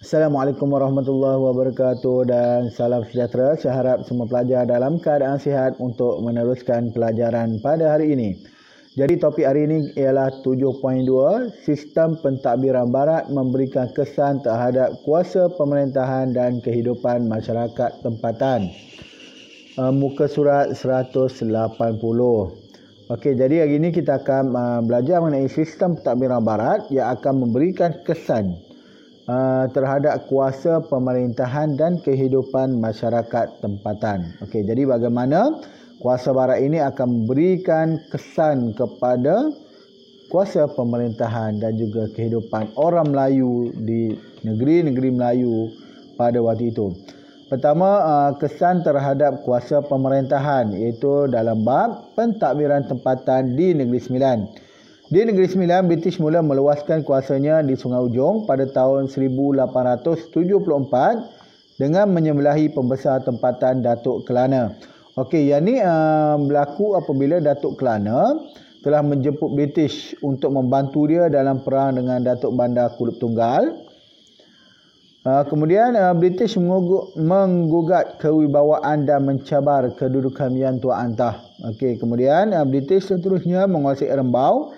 Assalamualaikum warahmatullahi wabarakatuh dan salam sejahtera. Saya harap semua pelajar dalam keadaan sihat untuk meneruskan pelajaran pada hari ini. Jadi topik hari ini ialah 7.2, Sistem Pentadbiran Barat memberikan kesan terhadap kuasa pemerintahan dan kehidupan masyarakat tempatan. Muka surat 180. Okey, jadi hari ini kita akan belajar mengenai sistem pentadbiran barat yang akan memberikan kesan terhadap kuasa pemerintahan dan kehidupan masyarakat tempatan. Okey, jadi bagaimana kuasa barat ini akan memberikan kesan kepada kuasa pemerintahan dan juga kehidupan orang Melayu di negeri-negeri Melayu pada waktu itu. Pertama, kesan terhadap kuasa pemerintahan, iaitu dalam bab pentadbiran tempatan di Negeri Sembilan. Di Negeri Sembilan, British mula meluaskan kuasanya di Sungai Ujong pada tahun 1874 dengan menyembelahi pembesar tempatan Datuk Kelana. Okey, yang ini berlaku apabila Datuk Kelana telah menjemput British untuk membantu dia dalam perang dengan Datuk Bandar Kulub Tunggal. Kemudian British menggugat kewibawaan dan mencabar kedudukan Mian Tua Antah. Okey, kemudian British seterusnya menguasai Rembau,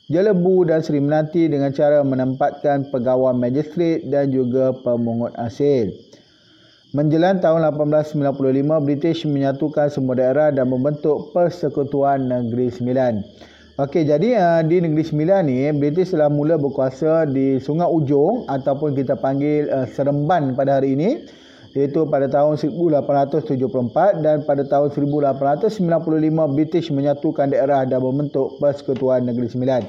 Jelebu dan Seri Menanti dengan cara menempatkan pegawai magistrate dan juga pemungut hasil. Menjelang tahun 1895, British menyatukan semua daerah dan membentuk Persekutuan Negeri Sembilan. Okey, jadi di Negeri Sembilan ni, British telah mula berkuasa di Sungai Ujong ataupun kita panggil Seremban pada hari ini, iaitu pada tahun 1874, dan pada tahun 1895 British menyatukan daerah dan membentuk Persekutuan Negeri Sembilan.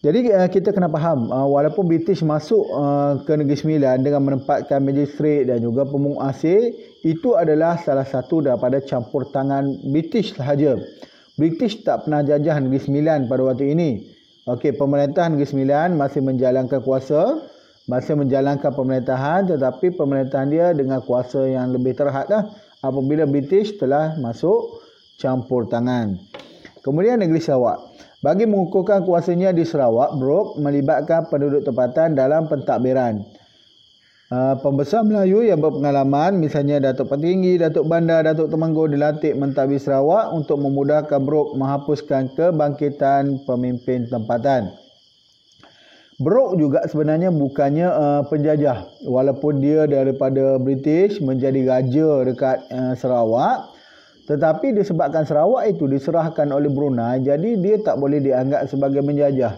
Jadi kita kena faham, walaupun British masuk ke Negeri Sembilan dengan menempatkan magistrate dan juga pemungut hasil, itu adalah salah satu daripada campur tangan British sahaja. British tak pernah jajah Negeri Sembilan pada waktu ini. Okey, pemerintah Negeri Sembilan masih menjalankan kuasa, masih menjalankan pemerintahan, tetapi pemerintahan dia dengan kuasa yang lebih terhad apabila British telah masuk campur tangan. Kemudian Negeri Sarawak. Bagi mengukuhkan kuasanya di Sarawak, Brooke melibatkan penduduk tempatan dalam pentadbiran. Pembesar Melayu yang berpengalaman, misalnya Datuk Petinggi, Datuk Bandar, Datuk Temanggung dilantik mentadbir Sarawak untuk memudahkan Brooke menghapuskan kebangkitan pemimpin tempatan. Brooke juga sebenarnya bukannya penjajah, walaupun dia daripada British menjadi raja dekat Sarawak, tetapi disebabkan Sarawak itu diserahkan oleh Brunei, jadi dia tak boleh dianggap sebagai menjajah.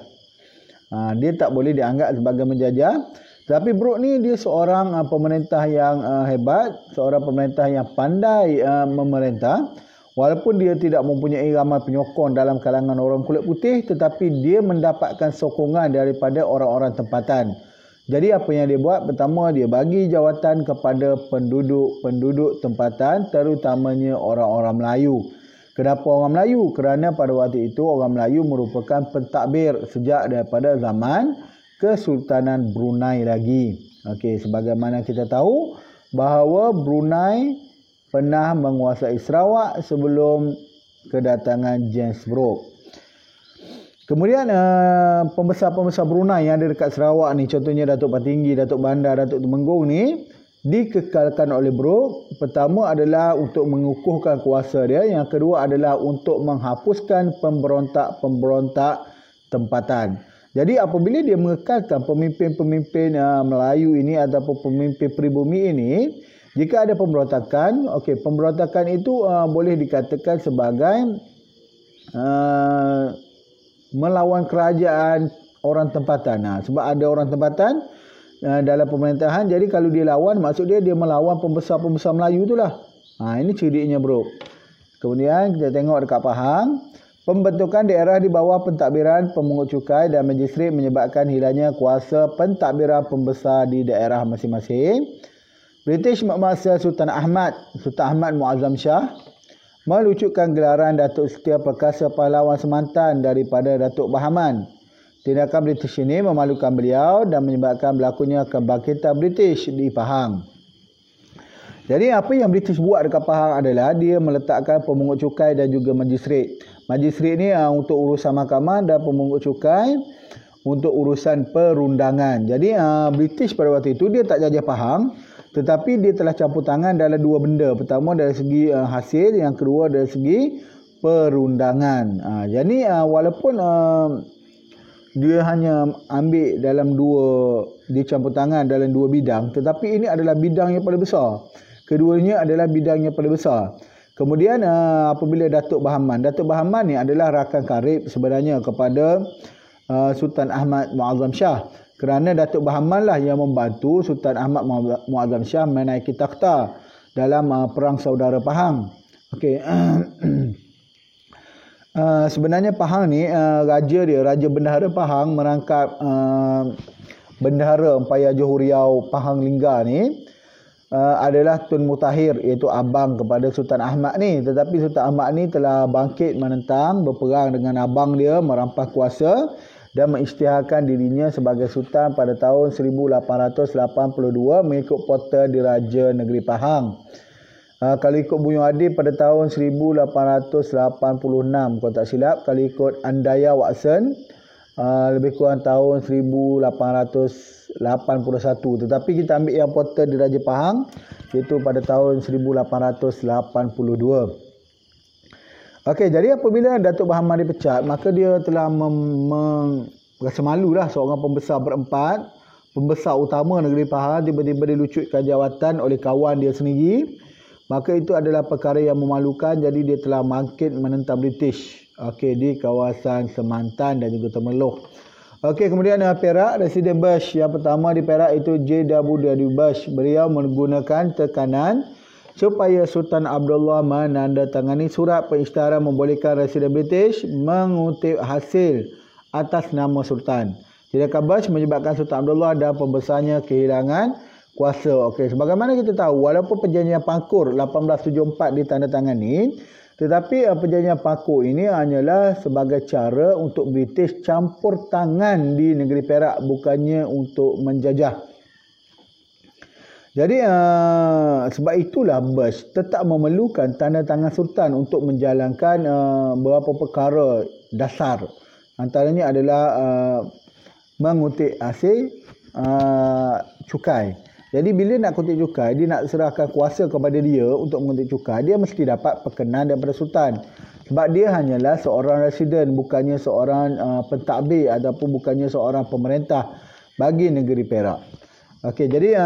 Dia tak boleh dianggap sebagai menjajah. Tapi Brooke ni dia seorang pemerintah yang hebat, seorang pemerintah yang pandai memerintah. Walaupun dia tidak mempunyai ramai penyokong dalam kalangan orang kulit putih, tetapi dia mendapatkan sokongan daripada orang-orang tempatan. Jadi apa yang dia buat? Pertama, dia bagi jawatan kepada penduduk-penduduk tempatan, terutamanya orang-orang Melayu. Kenapa orang Melayu? Kerana pada waktu itu orang Melayu merupakan pentadbir sejak daripada zaman Kesultanan Brunei lagi. Okey, sebagaimana kita tahu bahawa Brunei pernah menguasai Sarawak sebelum kedatangan James Brooke. Kemudian pembesar-pembesar Brunei yang ada dekat Sarawak ni, contohnya Datuk Petinggi, Datuk Bandar, Datuk Temenggung ni, dikekalkan oleh Brooke. Pertama adalah untuk mengukuhkan kuasa dia, yang kedua adalah untuk menghapuskan pemberontak-pemberontak tempatan. Jadi apabila dia mengekalkan pemimpin-pemimpin Melayu ini ataupun pemimpin pribumi ini, jika ada pemberontakan, okey, pemberontakan itu boleh dikatakan sebagai melawan kerajaan orang tempatan. Sebab ada orang tempatan dalam pemerintahan, jadi kalau dia lawan, maksud dia melawan pembesar-pembesar Melayu itulah. Ini cirinya, bro. Kemudian kita tengok dekat Pahang. Pembentukan daerah di bawah pentadbiran pemungut cukai dan magistrate menyebabkan hilangnya kuasa pentadbiran pembesar di daerah masing-masing. British memaksa Sultan Ahmad Muazzam Shah melucutkan gelaran Datuk Setia Perkasa Pahlawan Semantan daripada Datuk Bahaman. Tindakan British ini memalukan beliau dan menyebabkan berlakunya kebangkitan British di Pahang. Jadi apa yang British buat dekat Pahang adalah dia meletakkan pemungut cukai dan juga magistrate. Magistrate ni untuk urusan mahkamah dan pemungut cukai untuk urusan perundangan. Jadi British pada waktu itu dia tak jajah Pahang, tetapi dia telah campur tangan dalam dua benda. Pertama dari segi hasil, yang kedua dari segi perundangan. Jadi walaupun dia hanya ambil dalam dia campur tangan dalam dua bidang, tetapi ini adalah bidang yang paling besar. Keduanya adalah bidang yang paling besar. Kemudian apabila Datuk Bahaman ni adalah rakan karib sebenarnya kepada Sultan Ahmad Muazzam Shah, kerana Datuk Bahaman lah yang membantu Sultan Ahmad Muazzam Shah menaiki takhta dalam perang saudara Pahang. Okey. Sebenarnya Pahang ni Raja Bendahara Pahang merangkap Bendahara Empayar Johor Riau Pahang Lingga ni adalah Tun Mutahir, iaitu abang kepada Sultan Ahmad ni. Tetapi Sultan Ahmad ni telah bangkit menentang, berperang dengan abang dia, merampas kuasa dan mengisytiharkan dirinya sebagai sultan pada tahun 1882 mengikut portal Diraja Negeri Pahang. Kalau ikut Buyung Adi pada tahun 1886 kalau tak silap, kalau ikut Andaya Watson lebih kurang tahun 1881. Tetapi kita ambil yang portal Diraja Pahang, iaitu pada tahun 1882. Okey, jadi apabila Datuk Bahaman dipecat, maka dia telah rasa malulah seorang pembesar berempat, pembesar utama negeri Pahang tiba-tiba dilucutkan jawatan oleh kawan dia sendiri. Maka itu adalah perkara yang memalukan, jadi dia telah bangkit menentang British. Okey, di kawasan Semantan dan juga Temerloh. Okey, kemudian Perak, Residen Bush yang pertama di Perak itu J.W. Bush. Beliau menggunakan tekanan supaya Sultan Abdullah menandatangani surat pengisytiharan membolehkan Residen British mengutip hasil atas nama Sultan. Tindakan Bush menyebabkan Sultan Abdullah dan pembesarnya kehilangan kuasa. Okey, sebagaimana kita tahu, walaupun perjanjian Pangkur 1874 ditandatangani, tetapi perjanjian Pangkur ini hanyalah sebagai cara untuk British campur tangan di negeri Perak, bukannya untuk menjajah. Jadi sebab itulah Bush tetap memerlukan tanda tangan Sultan untuk menjalankan beberapa perkara dasar. Antaranya adalah mengutip hasil cukai. Jadi bila nak kutip cukai, dia nak serahkan kuasa kepada dia untuk mengutip cukai, dia mesti dapat perkenan daripada Sultan. Sebab dia hanyalah seorang residen, bukannya seorang pentadbir ataupun bukannya seorang pemerintah bagi negeri Perak. Okey, jadi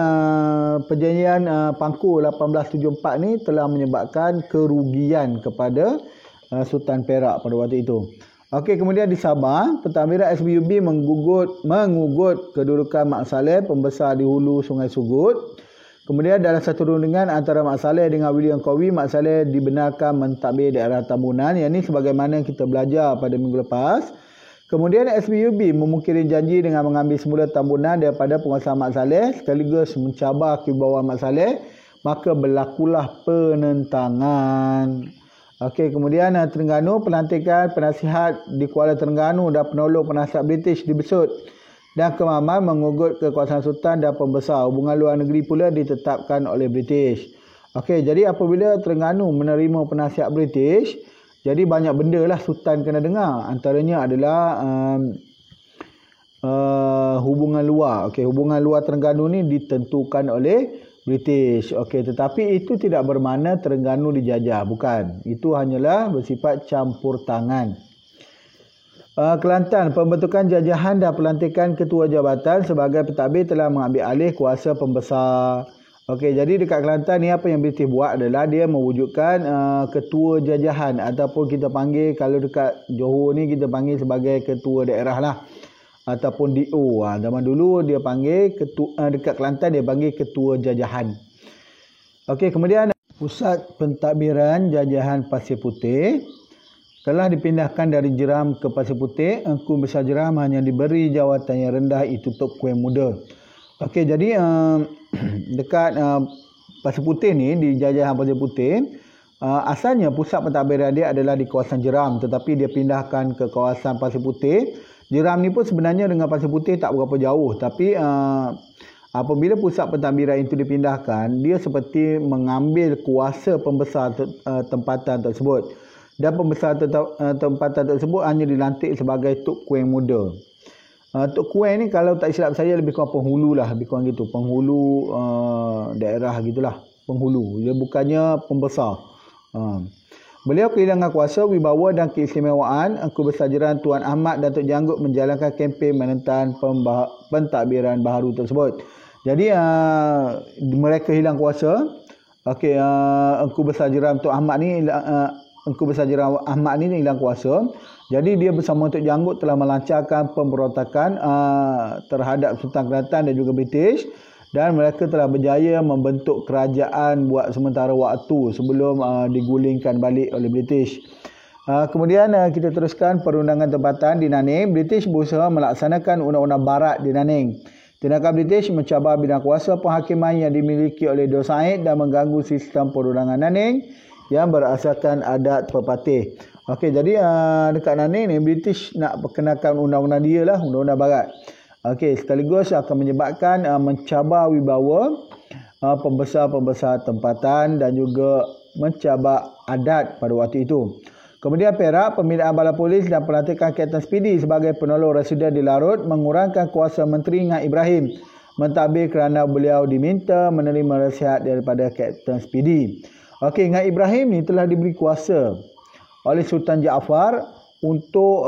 perjanjian Pangkur 1874 ni telah menyebabkan kerugian kepada Sultan Perak pada waktu itu. Okey, kemudian di Sabah, Pentadbiran SBUB mengugut kedudukan Mak Saleh, pembesar di hulu Sungai Sugut. Kemudian dalam satu rundingan antara Mak Saleh dengan William Cowie, Mak Saleh dibenarkan mentadbir daerah Tambunan. Yang ini sebagaimana kita belajar pada minggu lepas. Kemudian SBUB memungkiri janji dengan mengambil semula Tambunan daripada penguasa Mak Saleh sekaligus mencabar kewibawaan Mak Saleh, maka berlakulah penentangan. Okey, kemudian Terengganu, pelantikan penasihat di Kuala Terengganu dan penolong penasihat British dibesut dan Kemaman mengugut kekuasaan Sultan dan pembesar. Hubungan luar negeri pula ditetapkan oleh British. Okey, jadi apabila Terengganu menerima penasihat British, jadi banyak benda lah Sultan kena dengar. Antaranya adalah hubungan luar. Okey, hubungan luar Terengganu ni ditentukan oleh British. Okey, tetapi itu tidak bermakna Terengganu dijajah, bukan. Itu hanyalah bersifat campur tangan. Kelantan, pembentukan jajahan dan pelantikan ketua jabatan sebagai pentadbir telah mengambil alih kuasa pembesar. Okey, jadi dekat Kelantan ni apa yang British buat adalah dia mewujudkan ketua jajahan ataupun kita panggil, kalau dekat Johor ni kita panggil sebagai ketua daerah lah ataupun DO. Zaman dulu dia panggil ketua, dekat Kelantan dia panggil ketua jajahan. Okey, kemudian pusat pentadbiran jajahan Pasir Putih telah dipindahkan dari Jeram ke Pasir Putih. Engku Besar Jeram hanya diberi jawatan yang rendah, itu Tok Kueh Muda. Okey, jadi dekat Pasir Putih ni, di jajahan Pasir Putih, asalnya pusat pentadbiran dia adalah di kawasan Jeram, tetapi dia pindahkan ke kawasan Pasir Putih. Jeram ni pun sebenarnya dengan Pasir Putih tak berapa jauh, tapi apabila pusat pentadbiran itu dipindahkan, dia seperti mengambil kuasa pembesar tempatan tersebut, dan pembesar tempatan tersebut hanya dilantik sebagai Tok Kueh Muda. Tok Kueh ni kalau tak silap saya lebih kurang penghulu lah, lebih kurang gitu, penghulu daerah gitulah, penghulu. Dia bukannya pembesar. Beliau kehilangan kuasa, wibawa dan keistimewaan. Engku Bersajaran Tuan Ahmad Datuk Janggut menjalankan kempen menentang pentadbiran baharu tersebut. Jadi mereka hilang kuasa. Okey, Engku Bersajaran Tuan Ahmad ni Engku Bersajaran Ahmad ni hilang kuasa. Jadi dia bersama Tok Janggut telah melancarkan pemberontakan terhadap Sultan Kelantan dan juga British, dan mereka telah berjaya membentuk kerajaan buat sementara waktu sebelum digulingkan balik oleh British. Kemudian kita teruskan perundangan tempatan di Nanning. British berusaha melaksanakan undang-undang barat di Nanning. Tindakan British mencabar bidang kuasa penghakiman yang dimiliki oleh Dor Said dan mengganggu sistem perundangan Nanning yang berasaskan adat pepatih. Okey, jadi dekat Nanning ni British nak perkenalkan undang-undang dia lah, undang-undang barat. Okey, sekaligus akan menyebabkan mencabar wibawa pembesar-pembesar tempatan dan juga mencabar adat pada waktu itu. Kemudian Perak, pembinaan bala polis dan pelantikan Kapten Speedy sebagai penolong residen di Larut mengurangkan kuasa Menteri Ngah Ibrahim mentadbir kerana beliau diminta menerima nasihat daripada Kapten Speedy. Okey, Ngah Ibrahim ni telah diberi kuasa oleh Sultan Jaafar untuk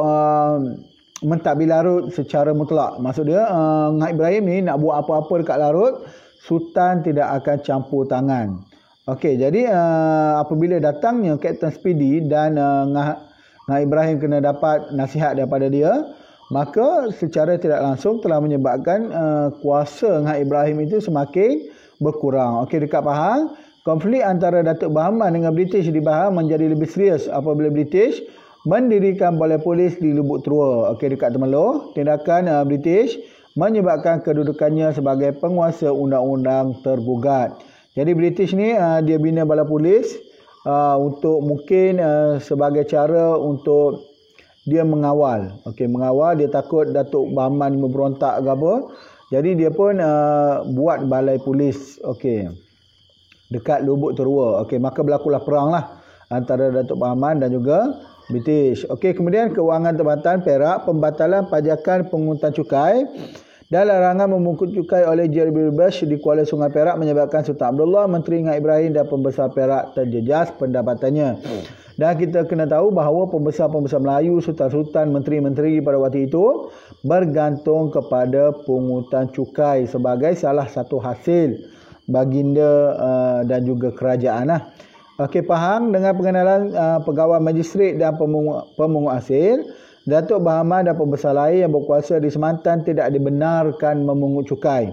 mentadbir Larut secara mutlak. Maksud dia Ngah Ibrahim ni nak buat apa-apa dekat Larut, Sultan tidak akan campur tangan. Okey, jadi apabila datangnya Kapten Speedy dan Ngah Ibrahim kena dapat nasihat daripada dia, maka secara tidak langsung telah menyebabkan kuasa Ngah Ibrahim itu semakin berkurang. Okey, dekat Pahang, konflik antara Datuk Bahman dengan British di Pahang menjadi lebih serius apabila British mendirikan balai polis di Lubuk Terua. Okey, dekat Temerloh, tindakan British menyebabkan kedudukannya sebagai penguasa undang-undang tergugat. Jadi British ni dia bina balai polis untuk mungkin sebagai cara untuk dia mengawal. Okey, mengawal, dia takut Datuk Bahman memberontak ke apa. Jadi dia pun buat balai polis. Okey, dekat Lubuk Terua. Okey, maka berlakulah perang lah antara Datuk Bahman dan juga British. Okey, kemudian kewangan tempatan Perak, pembatalan pajakan pungutan cukai dan larangan memungut cukai oleh Jerry Bush di Kuala Sungai Perak menyebabkan Sultan Abdullah, Menteri Ngah Ibrahim dan pembesar Perak terjejas pendapatannya. Dan kita kena tahu bahawa pembesar-pembesar Melayu, sultan-sultan, menteri-menteri pada waktu itu bergantung kepada pungutan cukai sebagai salah satu hasil baginda dan juga kerajaan lah. Okey, Pahang dengan pengenalan pegawai magistrat dan pemungut hasil, Datuk Bahman dan pembesar lain yang berkuasa di Semantan tidak dibenarkan memungut cukai.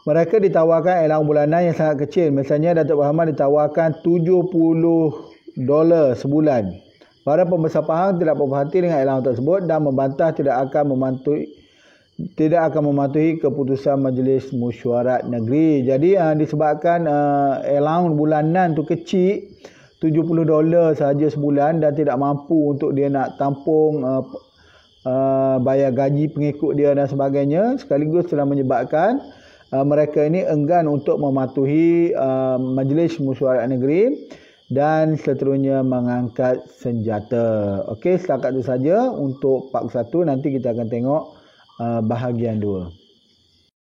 Mereka ditawarkan elang bulanan yang sangat kecil. Misalnya Datuk Bahman ditawarkan $70 sebulan. Para pembesar Pahang tidak berpuas hati dengan elang tersebut dan membantah tidak akan mematuhi keputusan Majlis Mesyuarat Negeri. Jadi disebabkan elang bulanan tu kecil, $70 sahaja sebulan, dan tidak mampu untuk dia nak tampung bayar gaji pengikut dia dan sebagainya, sekaligus telah menyebabkan mereka ini enggan untuk mematuhi Majlis Mesyuarat Negeri dan seterusnya mengangkat senjata. Okey, setakat itu saja untuk part 1. Nanti kita akan tengok bahagian 2.